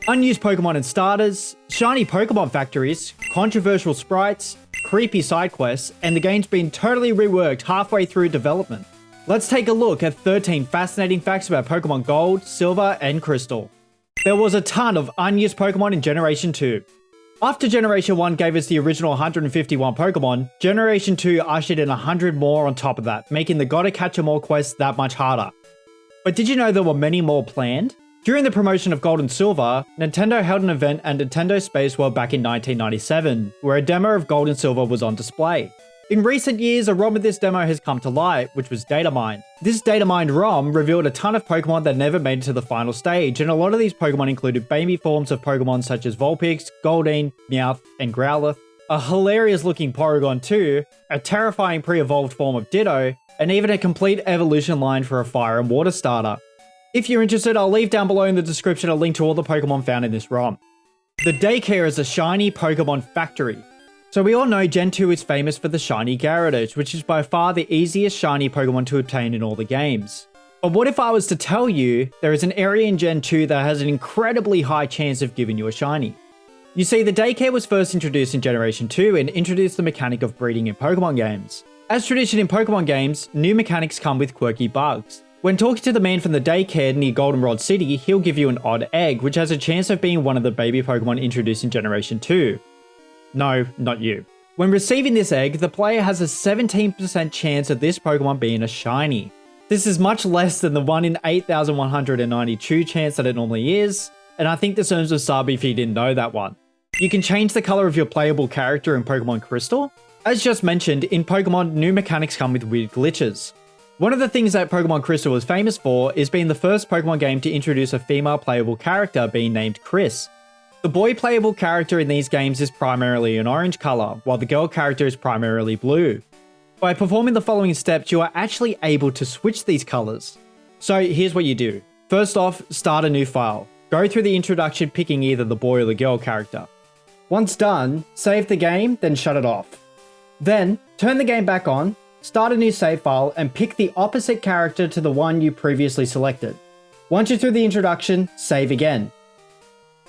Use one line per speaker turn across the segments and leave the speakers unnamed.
Unused Pokemon and starters, shiny Pokemon factories, controversial sprites, creepy side quests, and the game's been totally reworked halfway through development. Let's take a look at 13 fascinating facts about Pokemon Gold, Silver, and Crystal. There was a ton of unused Pokemon in Generation 2. After Generation 1 gave us the original 151 Pokemon, Generation 2 ushered in 100 more on top of that, making the Gotta Catch 'em all quests that much harder. But did you know there were many more planned? During the promotion of Gold and Silver, Nintendo held an event at Nintendo Space World back in 1997, where a demo of Gold and Silver was on display. In recent years, a ROM of this demo has come to light, which was data mined. This data mined ROM revealed a ton of Pokemon that never made it to the final stage, and a lot of these Pokemon included baby forms of Pokemon such as Vulpix, Goldeen, Meowth, and Growlithe, a hilarious looking Porygon 2, a terrifying pre-evolved form of Ditto, and even a complete evolution line for a Fire and Water starter. If you're interested, I'll leave down below in the description a link to all the Pokemon found in this ROM. The daycare is a shiny Pokemon factory. So we all know Gen 2 is famous for the shiny Gyarados, which is by far the easiest shiny Pokemon to obtain in all the games. But what if I was to tell you there is an area in Gen 2 that has an incredibly high chance of giving you a shiny? You see, the daycare was first introduced in Generation 2 and introduced the mechanic of breeding in Pokemon games. As tradition in Pokemon games, new mechanics come with quirky bugs. When talking to the man from the daycare near Goldenrod City, he'll give you an odd egg, which has a chance of being one of the baby Pokemon introduced in Generation 2. No, not you. When receiving this egg, the player has a 17% chance of this Pokemon being a shiny. This is much less than the 1 in 8,192 chance that it normally is, and I think this earns a sub if you didn't know that one. You can change the color of your playable character in Pokemon Crystal. As just mentioned, in Pokemon, new mechanics come with weird glitches. One of the things that Pokemon Crystal is famous for is being the first Pokemon game to introduce a female playable character being named Chris. The boy playable character in these games is primarily an orange color, while the girl character is primarily blue. By performing the following steps, you are actually able to switch these colors. So here's what you do. First off, start a new file. Go through the introduction picking either the boy or the girl character. Once done, save the game, then shut it off. Then, turn the game back on, start a new save file, and pick the opposite character to the one you previously selected. Once you're through the introduction, save again.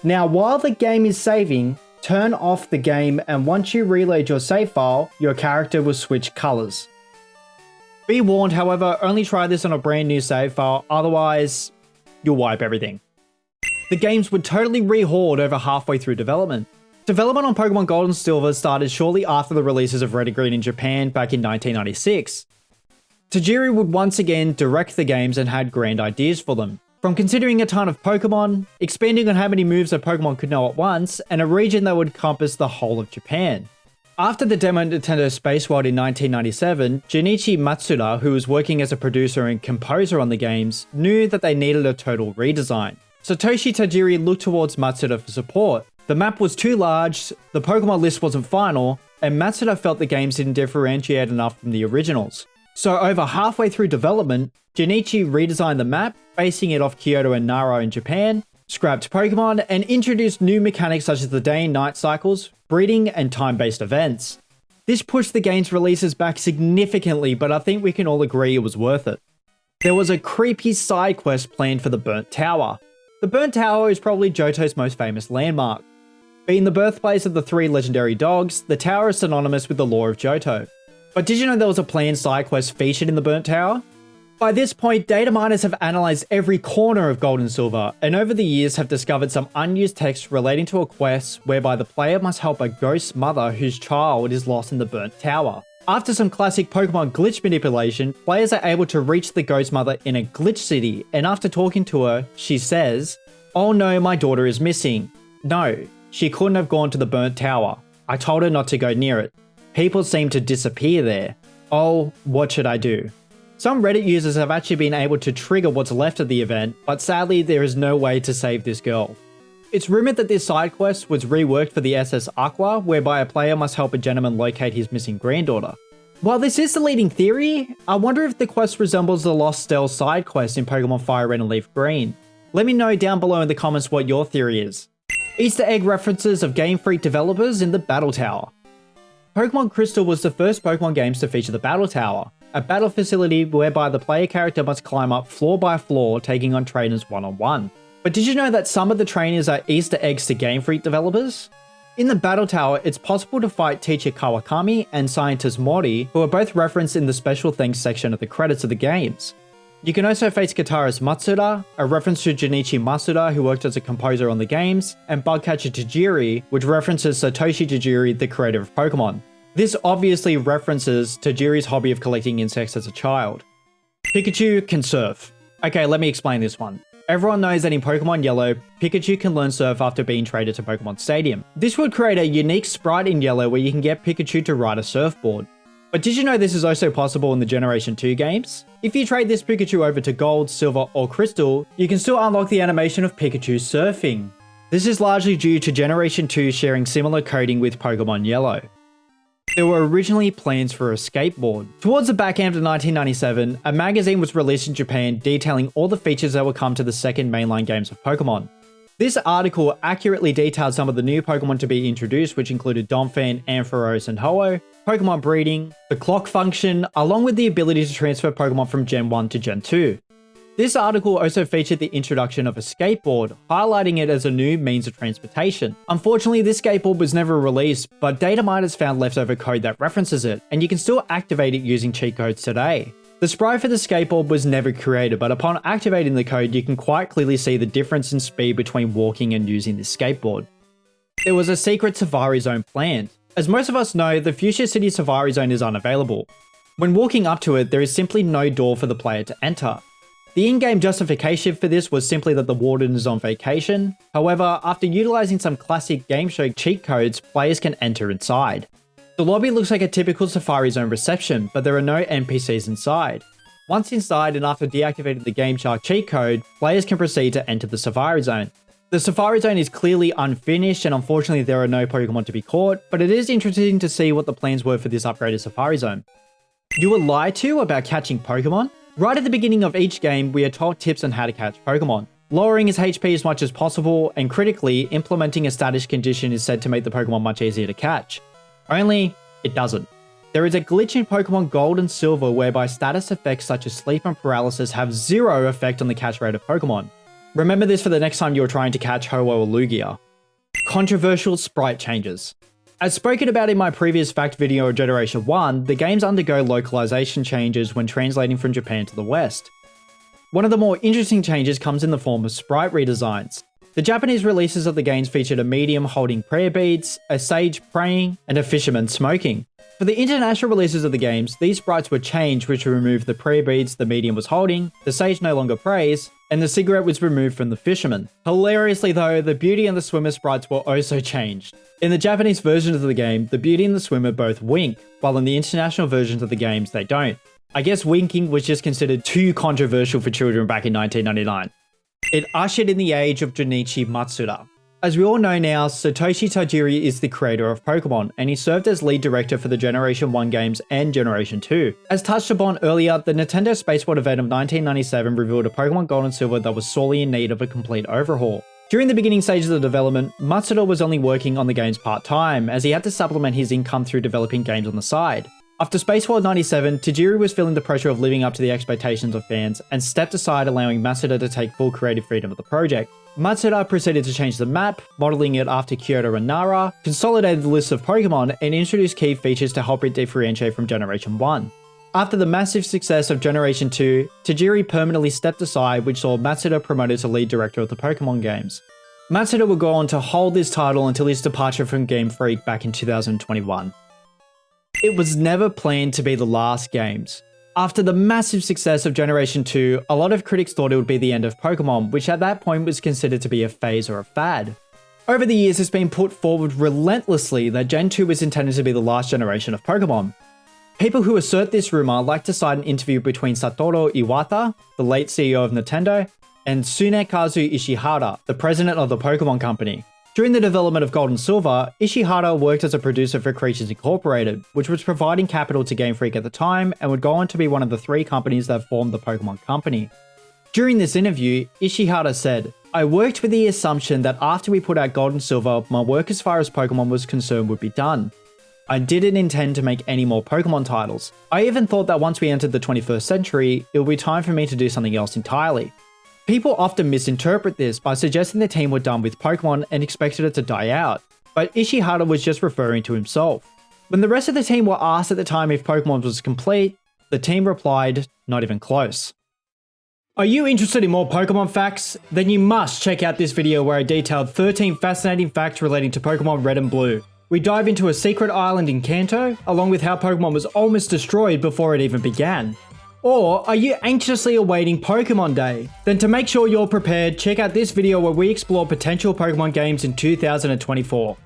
Now, while the game is saving, turn off the game, and once you reload your save file, your character will switch colors. Be warned, however, only try this on a brand new save file, otherwise you'll wipe everything. The games would totally rehauled over halfway through development. Development on Pokemon Gold and Silver started shortly after the releases of Red and Green in Japan back in 1996. Tajiri would once again direct the games and had grand ideas for them. From considering a ton of Pokemon, expanding on how many moves a Pokemon could know at once, and a region that would encompass the whole of Japan. After the demo at Nintendo Space World in 1997, Junichi Matsuda, who was working as a producer and composer on the games, knew that they needed a total redesign. Satoshi Tajiri looked towards Matsuda for support. The map was too large, the Pokemon list wasn't final, and Matsuda felt the games didn't differentiate enough from the originals. So over halfway through development, Junichi redesigned the map, basing it off Kyoto and Nara in Japan, scrapped Pokemon, and introduced new mechanics such as the day and night cycles, breeding, and time-based events. This pushed the game's releases back significantly, but I think we can all agree it was worth it. There was a creepy side quest planned for the Burnt Tower. The Burnt Tower is probably Johto's most famous landmark. Being the birthplace of the 3 legendary dogs, the tower is synonymous with the lore of Johto. But did you know there was a planned side quest featured in the Burnt Tower? By this point, data miners have analyzed every corner of Gold and Silver, and over the years have discovered some unused text relating to a quest whereby the player must help a ghost mother whose child is lost in the Burnt Tower. After some classic Pokemon glitch manipulation, players are able to reach the ghost mother in a glitch city, and after talking to her, she says, "Oh no, my daughter is missing. No, she couldn't have gone to the Burnt Tower. I told her not to go near it. People seem to disappear there. Oh, what should I do?" Some Reddit users have actually been able to trigger what's left of the event, but sadly there is no way to save this girl. It's rumored that this side quest was reworked for the SS Aqua, whereby a player must help a gentleman locate his missing granddaughter. While this is the leading theory, I wonder if the quest resembles the Lost Stell side quest in Pokemon Fire Red and Leaf Green. Let me know down below in the comments what your theory is. Easter egg references of Game Freak developers in the Battle Tower. Pokemon Crystal was the first Pokemon games to feature the Battle Tower, a battle facility whereby the player character must climb up floor by floor, taking on trainers one-on-one. But did you know that some of the trainers are Easter eggs to Game Freak developers? In the Battle Tower, it's possible to fight teacher Kawakami and scientist Mori, who are both referenced in the special thanks section of the credits of the games. You can also face guitarist Matsuda, a reference to Junichi Masuda, who worked as a composer on the games, and bugcatcher Tajiri, which references Satoshi Tajiri, the creator of Pokemon. This obviously references Tajiri's hobby of collecting insects as a child. Pikachu can surf. Okay, let me explain this one. Everyone knows that in Pokemon Yellow, Pikachu can learn surf after being traded to Pokemon Stadium. This would create a unique sprite in Yellow where you can get Pikachu to ride a surfboard. But did you know this is also possible in the Generation 2 games? If you trade this Pikachu over to Gold, Silver, or Crystal, you can still unlock the animation of Pikachu surfing. This is largely due to Generation 2 sharing similar coding with Pokemon Yellow. There were originally plans for a skateboard. Towards the back end of 1997, a magazine was released in Japan detailing all the features that would come to the second mainline games of Pokemon. This article accurately detailed some of the new Pokemon to be introduced, which included Donphan, Ampharos, and Ho-Oh, Pokemon breeding, the clock function, along with the ability to transfer Pokemon from Gen 1 to Gen 2. This article also featured the introduction of a skateboard, highlighting it as a new means of transportation. Unfortunately, this skateboard was never released, but data miners found leftover code that references it, and you can still activate it using cheat codes today. The sprite for the skateboard was never created, but upon activating the code, you can quite clearly see the difference in speed between walking and using this skateboard. There was a secret Safari Zone planned. As most of us know, the Fuchsia City Safari Zone is unavailable. When walking up to it, there is simply no door for the player to enter. The in-game justification for this was simply that the warden is on vacation. However, after utilizing some classic game show cheat codes, players can enter inside. The lobby looks like a typical Safari Zone reception, but there are no NPCs inside. Once inside and after deactivating the Game Shark cheat code, players can proceed to enter the Safari Zone. The Safari Zone is clearly unfinished and unfortunately there are no Pokemon to be caught, but it is interesting to see what the plans were for this upgraded Safari Zone. You were lied to about catching Pokemon? Right at the beginning of each game, we are told tips on how to catch Pokemon. Lowering his HP as much as possible, and critically, implementing a status condition is said to make the Pokemon much easier to catch. Only, it doesn't. There is a glitch in Pokemon Gold and Silver whereby status effects such as sleep and paralysis have zero effect on the catch rate of Pokemon. Remember this for the next time you're trying to catch Ho-Oh or Lugia. Controversial sprite changes. As spoken about in my previous fact video of Generation 1, the games undergo localization changes when translating from Japan to the West. One of the more interesting changes comes in the form of sprite redesigns. The Japanese releases of the games featured a medium holding prayer beads, a sage praying, and a fisherman smoking. For the international releases of the games, these sprites were changed, which removed the prayer beads the medium was holding, the sage no longer prays, and the cigarette was removed from the fisherman. Hilariously though, the Beauty and the Swimmer sprites were also changed. In the Japanese versions of the game, the Beauty and the Swimmer both wink, while in the international versions of the games they don't. I guess winking was just considered too controversial for children back in 1999. It ushered in the age of Junichi Matsuda. As we all know now, Satoshi Tajiri is the creator of Pokemon, and he served as lead director for the Generation 1 games and Generation 2. As touched upon earlier, the Nintendo Spaceport event of 1997 revealed a Pokemon Gold and Silver that was sorely in need of a complete overhaul. During the beginning stages of development, Matsuda was only working on the games part-time, as he had to supplement his income through developing games on the side. After Spacewar 97, Tajiri was feeling the pressure of living up to the expectations of fans and stepped aside, allowing Matsuda to take full creative freedom of the project. Matsuda proceeded to change the map, modeling it after Kyoto and Nara, consolidated the list of Pokemon, and introduced key features to help it differentiate from Generation 1. After the massive success of Generation 2, Tajiri permanently stepped aside, which saw Matsuda promoted to lead director of the Pokemon games. Matsuda would go on to hold this title until his departure from Game Freak back in 2021. It was never planned to be the last games. After the massive success of Generation 2, a lot of critics thought it would be the end of Pokemon, which at that point was considered to be a phase or a fad. Over the years, it's been put forward relentlessly that Gen 2 was intended to be the last generation of Pokemon. People who assert this rumor like to cite an interview between Satoru Iwata, the late CEO of Nintendo, and Tsunekazu Ishihara, the president of the Pokemon Company. During the development of Gold and Silver, Ishihara worked as a producer for Creatures Incorporated, which was providing capital to Game Freak at the time and would go on to be one of the 3 companies that formed the Pokemon Company. During this interview, Ishihara said, "I worked with the assumption that after we put out Gold and Silver, my work as far as Pokemon was concerned would be done. I didn't intend to make any more Pokemon titles. I even thought that once we entered the 21st century, it would be time for me to do something else entirely. People often misinterpret this by suggesting the team were done with Pokemon and expected it to die out, but Ishihara was just referring to himself. When the rest of the team were asked at the time if Pokemon was complete, the team replied, not even close. Are you interested in more Pokemon facts? Then you must check out this video where I detailed 13 fascinating facts relating to Pokemon Red and Blue. We dive into a secret island in Kanto, along with how Pokemon was almost destroyed before it even began. Or are you anxiously awaiting Pokemon Day? Then to make sure you're prepared, check out this video where we explore potential Pokemon games in 2024.